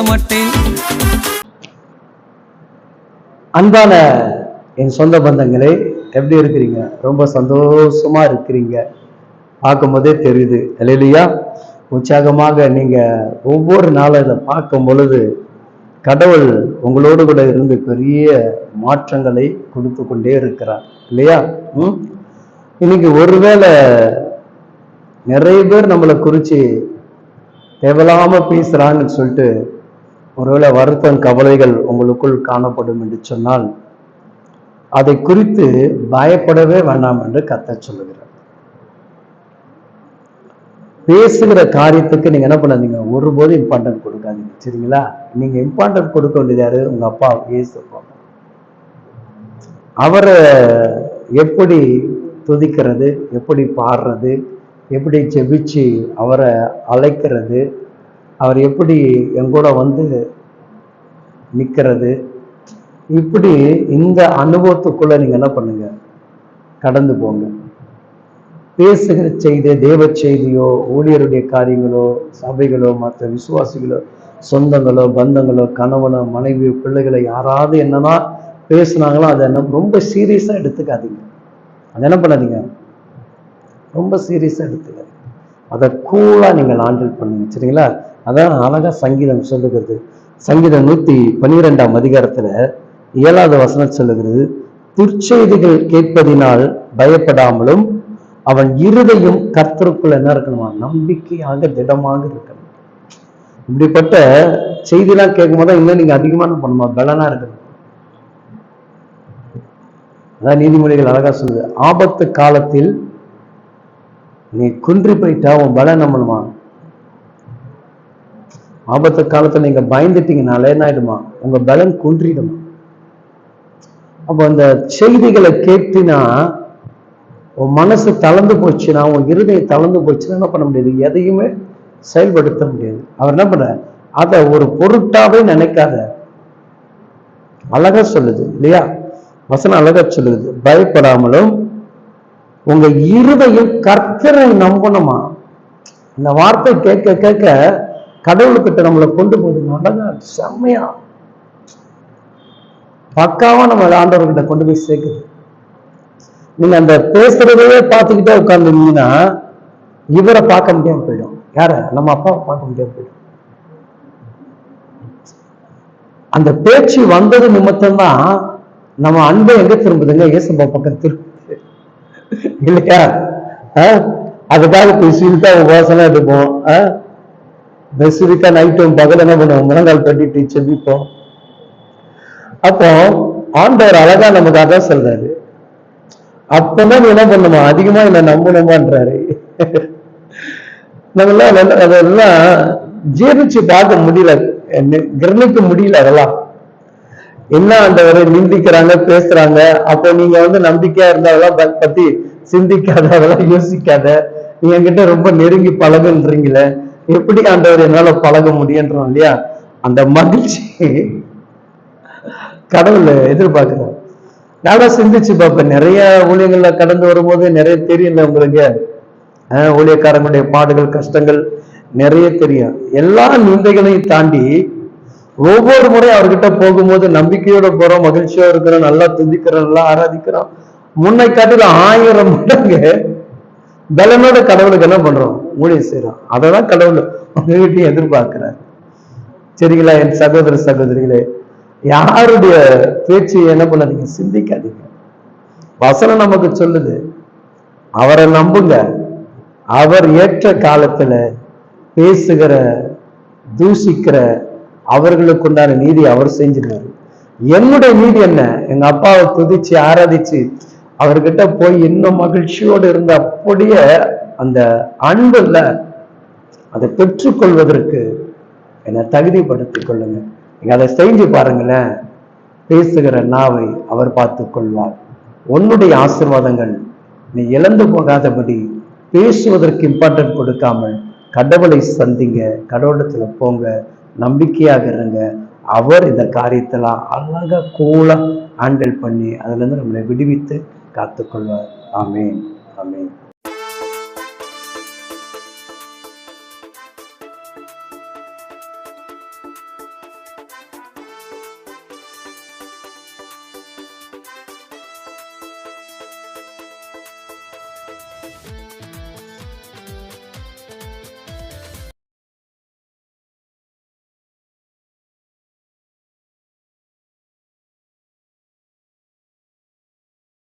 மாட்டேன். அன்பான என் சொந்த பந்தங்களே, எப்படி இருக்கிறீங்க? ரொம்ப சந்தோஷமா இருக்கிறீங்க, பார்க்கும் போதே தெரியுது. அல்லேலூயா. உற்சாகமாக நீங்க ஒவ்வொரு நாளும் இதை பார்க்கும் பொழுது கடவுள் உங்களோடு கூட இருந்து பெரிய மாற்றங்களை கொடுத்து கொண்டே இருக்கிறார் இல்லையா? இன்னைக்கு ஒருவேளை நிறைய பேர் நம்மளை குறிச்சு தேவையில்லாம பேசுறாங்கன்னு சொல்லிட்டு ஒருவேளை வருத்தம் கவலைகள் உங்களுக்குள் காணப்படும் என்று சொன்னால் அதை குறித்து பயப்படவே வேண்டாம் என்று கர்த்தர் சொல்லுகிறார். பேசுகிற காரியத்துக்கு நீங்க என்ன பண்ணாதீங்க, ஒருபோதும் இம்பார்ட்டன்ட் கொடுக்காதீங்க. சரிங்களா? நீங்க இம்பார்ட்டன்ட் கொடுக்க வேண்டியது யாரு? உங்க அப்பா இயேசுப்பா. அவரை எப்படி துதிக்கிறது, எப்படி பாடுறது, எப்படி ஜெபிச்சு அவரை அழைக்கிறது, அவர் எப்படி எங்கூட வந்து நிற்கிறது, இப்படி இந்த அனுபவத்துக்குள்ள நீங்க என்ன பண்ணுங்க, கடந்து போங்க. பேசுகிற செய்தி, தேவ செய்தியோ, ஊழியருடைய காரியங்களோ, சபைகளோ, மற்ற விசுவாசிகளோ, சொந்தங்களோ, பந்தங்களோ, கணவனோ, மனைவியோ, பிள்ளைகளை யாராவது என்னன்னா பேசுனாங்களோ அதை என்ன ரொம்ப சீரியஸா எடுத்துக்காதீங்க. அதை என்ன பண்ணாதீங்க, ரொம்ப சீரியஸா எடுத்துக்காதீங்க. அதை கூலா நீங்கள் ஹேண்டில் பண்ணுங்க. சரிங்களா? அதான் அழகா சங்கீதம் சொல்லுகிறது. சங்கீதம் 112ஆம் அதிகாரத்துல 7வது வசனம் சொல்லுகிறது, துர்ச்செய்திகள் கேட்பதினால் பயப்படாமலும் அவன் இருதயம் கர்த்தருக்குள்ள என்ன இருக்கணுமா, நம்பிக்கையாக திடமாக இருக்கணும். இப்படிப்பட்ட செய்திலாம் கேட்கும் போது இன்னும் நீங்க அதிகமா என்ன பண்ணுமா, பலனா இருக்கணும். அதான் நீதிமொழிகள் அழகா சொல்லுது, ஆபத்து காலத்தில் நீ குன்றி போயிட்டா உன் பலம் என்ன பண்ணுமா, ஆபத்து காலத்துல நீங்க பயந்துட்டீங்கனால என்ன ஆயிடுமா, உங்க பலன் குன்றிடுமா. அப்போ அந்த செய்திகளை கேட்டினா உன் மனசு தளர்ந்து போச்சுன்னா, உன் இருதயம் தளர்ந்து போச்சுன்னா என்ன பண்ண முடியாது, எதையுமே செயல்படுத்த முடியாது. அவர் என்ன பண்ற, அதை ஒரு பொருட்டாவே நினைக்காத. அழகா சொல்லுது இல்லையா வசனம், அழகா சொல்லுது, பயப்படாமலும் உங்க இருதயம் கர்த்தரை நம்பணுமா. இந்த வார்த்தை கேட்க கேட்க கடவுள்கிட்ட நம்மளை கொண்டு போகுது. அழகா செம்மையா பக்காவா நம்ம ஆண்டவர்கிட்ட கொண்டு போய் சேர்க்குது. நீங்க அந்த பேசுறதையே பார்த்துக்கிட்டே உட்கார்ந்துருந்தீங்கன்னா இவரை பார்க்க முடியாம போயிடும். யார? நம்ம அப்பாவை பார்க்க முடியாம போயிடும். அந்த பேச்சு வந்தது நிமித்தம் தான் நம்ம அன்பை எங்க திரும்புதுங்க, இயேசுப்பா பக்கம் திரும்ப இல்லையா? அதுக்காக ஸ்பெசிஃபிக்கா உபாசனை எடுப்போம், ஸ்பெசிஃபிக்கா நைட்டும் பகல் என்ன பண்ணுவோம், முழங்கால் கட்டிட்டு செபிப்போம். அப்போ ஆண்டவர் அழகா நமக்காக சொல்றாரு, அப்பதான் என்ன பண்ணுமா, அதிகமா என்ன நம்பணுமான்றாரு. நம்ம அதெல்லாம் ஜீர்ணிச்சு பார்க்க முடியல, கிரணிக்க முடியல. அதெல்லாம் என்ன ஆண்டவரை நிந்திக்கிறாங்க, பேசுறாங்க. அப்போ நீங்க வந்து நம்பிக்கையா இருந்தா அதெல்லாம் பத்தி சிந்திக்காத, அதெல்லாம் யோசிக்காத, நீங்க என்கிட்ட ரொம்ப நெருங்கி பழகுன்றீங்களே, எப்படி ஆண்டவர் என்னால பழக முடியுன்றோம் இல்லையா? அந்த மகிழ்ச்சி கடவுள் எதிர்பார்க்கிறார். நானும் சிந்திச்சு பார்ப்பேன். நிறைய ஊழியங்கள்ல கடந்து வரும்போது நிறைய தெரியல உங்களுக்கு, ஊழியக்காரங்களுடைய பாடுகள் கஷ்டங்கள் நிறைய தெரியும். எல்லா நிந்தைகளையும் தாண்டி ஒவ்வொரு முறையும் அவர்கிட்ட போகும்போது நம்பிக்கையோட போறோம், மகிழ்ச்சியா இருக்கிறோம், நல்லா துதிக்கிறோம், நல்லா ஆராதிக்கிறோம். முன்னை காட்டில 1000 மடங்கு பலனோட கடவுளுக்கு என்ன பண்றோம், ஊழியம் செய்யறோம். அததான் கடவுள் உங்ககிட்டயும் எதிர்பார்க்கிறார். சரிங்களா? என் சகோதர சகோதரிகளே, யாருடைய பேச்சு என்ன பண்ணாதீங்க, சிந்திக்காதீங்க. வசனம் நமக்கு சொல்லுது, அவரை நம்புங்க. அவர் ஏற்ற காலத்துல பேசுகிற, தூஷிக்கிற அவர்களுக்கு உண்டான நீதி அவர் செஞ்சிருவாரு. என்னுடைய நீதி என்ன, எங்க அப்பாவை துதிச்சு ஆராதிச்சு அவர்கிட்ட போய் இன்னும் மகிழ்ச்சியோடு இருந்த அப்படியே அந்த அன்புல அதை பெற்றுக்கொள்வதற்கு என்னை தகுதிப்படுத்திக் கொள்ளுங்க. நீங்க அதை செஞ்சு பாருங்களேன். பேசுகிற நாவை அவர் பார்த்துக் கொள்வார். உன்னுடைய ஆசீர்வாதங்கள் நீ இழந்து போகாதபடி பேசுவதற்கு இம்பார்ட்டன்ட் கொடுக்காமல் கடவுளை சந்திங்க, கடவுளத்துல போங்க, நம்பிக்கையாக இருங்க. அவர் இந்த காரியத்தெல்லாம் அழகா கூலா ஹேண்டில் பண்ணி அதுல இருந்து நம்மளை விடுவித்து காத்துக்கொள்வார். ஆமேன், ஆமேன்.